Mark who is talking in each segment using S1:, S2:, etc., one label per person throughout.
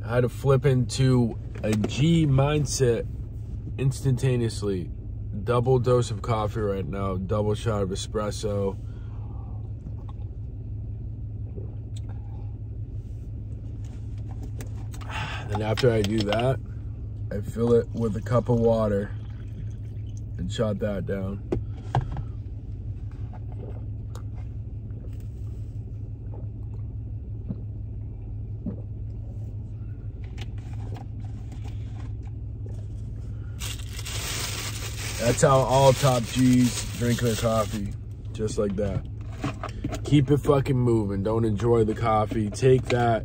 S1: how to flip into a G mindset instantaneously. Double dose of coffee right now, double shot of espresso. And after I do that, I fill it with a cup of water and shot that down. That's how all top G's drink their coffee, just like that. Keep it fucking moving. Don't enjoy the coffee. Take that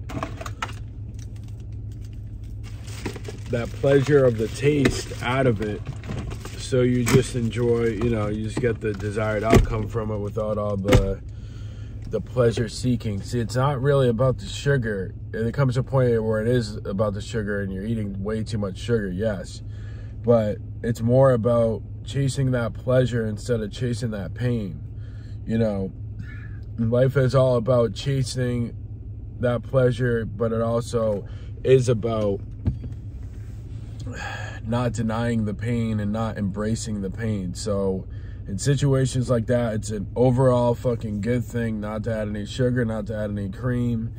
S1: pleasure of the taste out of it, so you just enjoy, you know, you just get the desired outcome from it without all the pleasure seeking. See, it's not really about the sugar. There comes a point where it is about the sugar and you're eating way too much sugar, yes. But it's more about chasing that pleasure instead of chasing that pain. You know, life is all about chasing that pleasure, but it also is about not denying the pain and not embracing the pain. So in situations like that, it's an overall fucking good thing not to add any sugar, not to add any cream.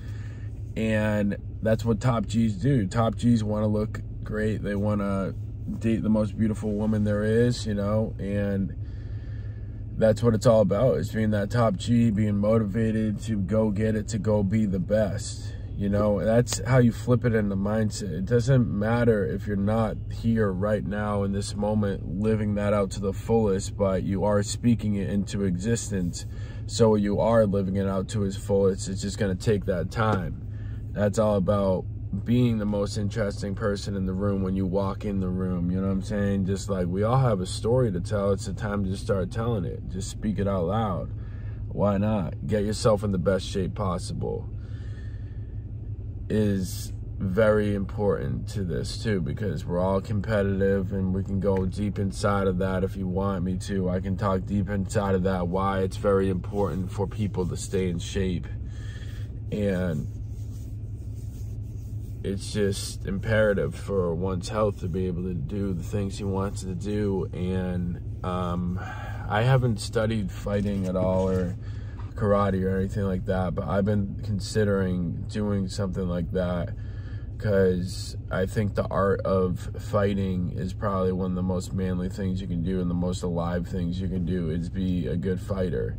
S1: And that's what top G's do. Top G's want to look great. They want to date the most beautiful woman there is, you know, and that's what it's all about, is being that top G, being motivated to go get it, to go be the best. You know, that's how you flip it in the mindset. It doesn't matter if you're not here right now in this moment living that out to the fullest, but you are speaking it into existence. So you are living it out to its fullest. It's just going to take that time. That's all about being the most interesting person in the room when you walk in the room. You know what I'm saying? Just like we all have a story to tell. It's the time to just start telling it. Just speak it out loud. Why not? Get yourself in the best shape possible is very important to this too, because we're all competitive, and we can go deep inside of that if you want me to. I can talk deep inside of that, why it's very important for people to stay in shape. And it's just imperative for one's health to be able to do the things he wants to do. And I haven't studied fighting at all or karate or anything like that, but I've been considering doing something like that, because I think the art of fighting is probably one of the most manly things you can do, and the most alive things you can do is be a good fighter.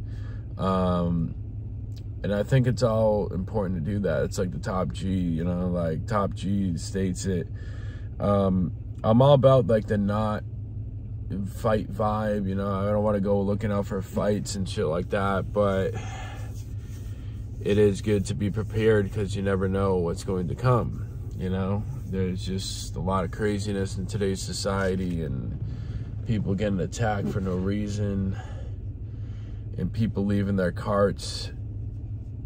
S1: And I think it's all important to do that. It's like the top G, you know, like top G states it. I'm all about like the not fight vibe, you know. I don't want to go looking out for fights and shit like that, but it is good to be prepared, because you never know what's going to come, you know. There's just a lot of craziness in today's society, and people getting attacked for no reason, and people leaving their carts,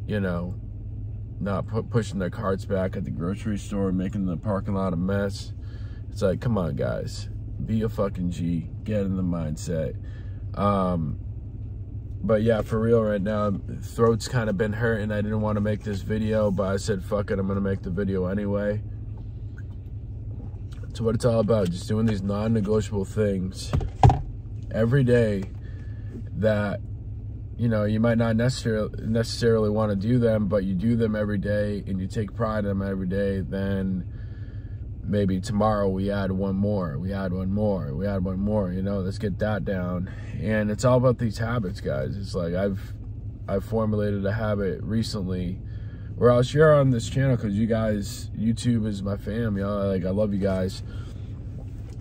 S1: you know, not pushing their carts back at the grocery store, making the parking lot a mess. It's like, come on, guys. Be a fucking G. Get in the mindset. But yeah, for real right now, throat's kind of been hurting. I didn't want to make this video, but I said, fuck it, I'm going to make the video anyway. That's what it's all about. Just doing these non-negotiable things every day that, you know, you might not necessarily want to do them, but you do them every day and you take pride in them every day. Then maybe tomorrow we add one more, we add one more, we add one more, you know, let's get that down. And it's all about these habits, guys. It's like I've formulated a habit recently where I'll share on this channel, because you guys, YouTube is my fam, you know, like I love you guys.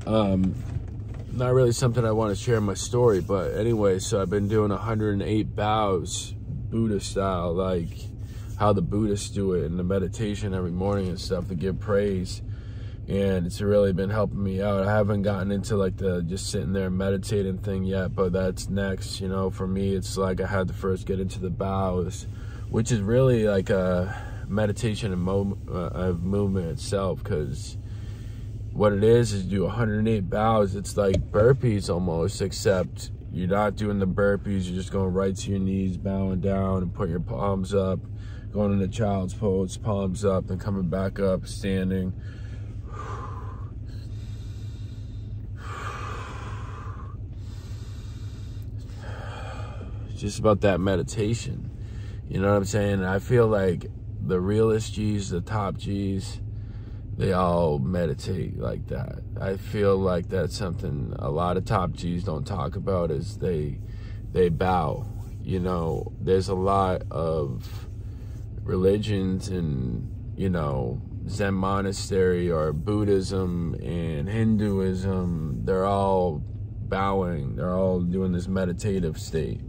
S1: Not really something I want to share in my story, but anyway, so I've been doing 108 bows, Buddha style, like how the Buddhists do it in the meditation every morning and stuff, to give praise. And it's really been helping me out. I haven't gotten into like the just sitting there meditating thing yet, but that's next. You know, for me, it's like I had to first get into the bows, which is really like a meditation and movement itself, because what it is you do 108 bows. It's like burpees almost, except you're not doing the burpees. You're just going right to your knees, bowing down, and put your palms up, going into child's pose, palms up, then coming back up, standing. It's just about that meditation. You know what I'm saying? I feel like the realest G's, the top G's, they all meditate like that. I feel like that's something a lot of top G's don't talk about, is they bow. You know, there's a lot of religions and, you know, Zen monastery or Buddhism and Hinduism, they're all bowing. They're all doing this meditative state.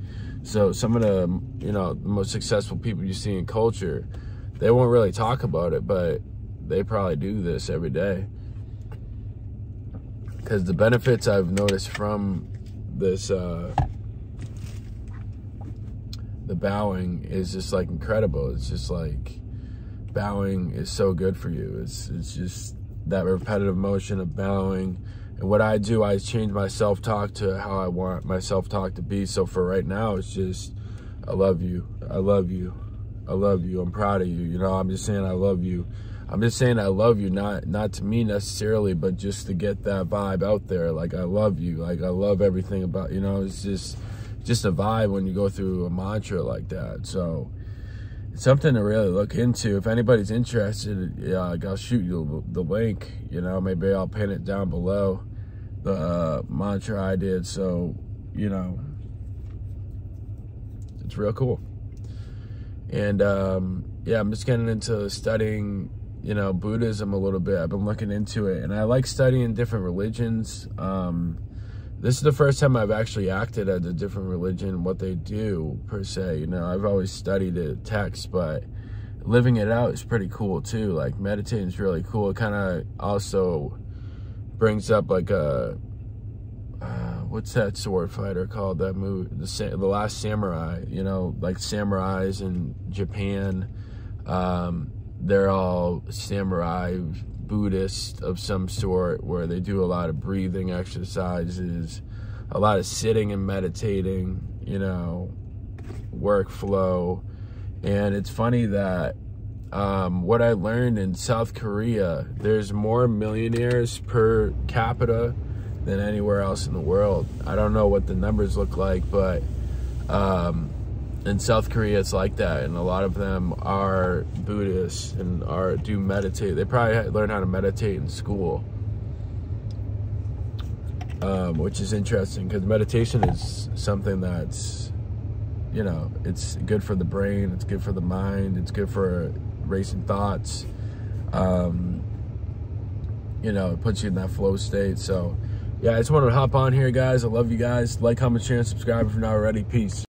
S1: So some of the, you know, the most successful people you see in culture, they won't really talk about it, but they probably do this every day. Because the benefits I've noticed from this, the bowing is just like incredible. It's just like, bowing is so good for you. It's just that repetitive motion of bowing. And what I do, I change my self-talk to how I want my self-talk to be. So for right now, it's just, I love you. I love you. I love you. I'm proud of you. You know, I'm just saying I love you. I'm just saying I love you, not to me necessarily, but just to get that vibe out there. Like, I love you. Like, I love everything about, you know, it's just a vibe when you go through a mantra like that. So it's something to really look into. If anybody's interested, yeah, I'll shoot you the link. You know, maybe I'll pin it down below, the mantra I did. So, you know, it's real cool. And yeah, I'm just getting into studying, you know, Buddhism a little bit. I've been looking into it, and I like studying different religions. This is the first time I've actually acted as a different religion, what they do, per se. You know, I've always studied the text, but living it out is pretty cool, too. Like, meditating is really cool. It kind of also brings up, like, a... what's that sword fighter called, that movie? The Last Samurai, you know, like samurais in Japan. They're all samurai Buddhist of some sort, where they do a lot of breathing exercises, a lot of sitting and meditating, you know, workflow. And it's funny that what I learned in South Korea, there's more millionaires per capita than anywhere else in the world. I don't know what the numbers look like, but in South Korea it's like that, and a lot of them are Buddhists and do meditate. They probably learn how to meditate in school, which is interesting, because meditation is something that's, you know, it's good for the brain, it's good for the mind, it's good for racing thoughts. You know, it puts you in that flow state. So yeah, I just wanted to hop on here, guys. I love you guys. Like, comment, share, and subscribe if you're not already. Peace.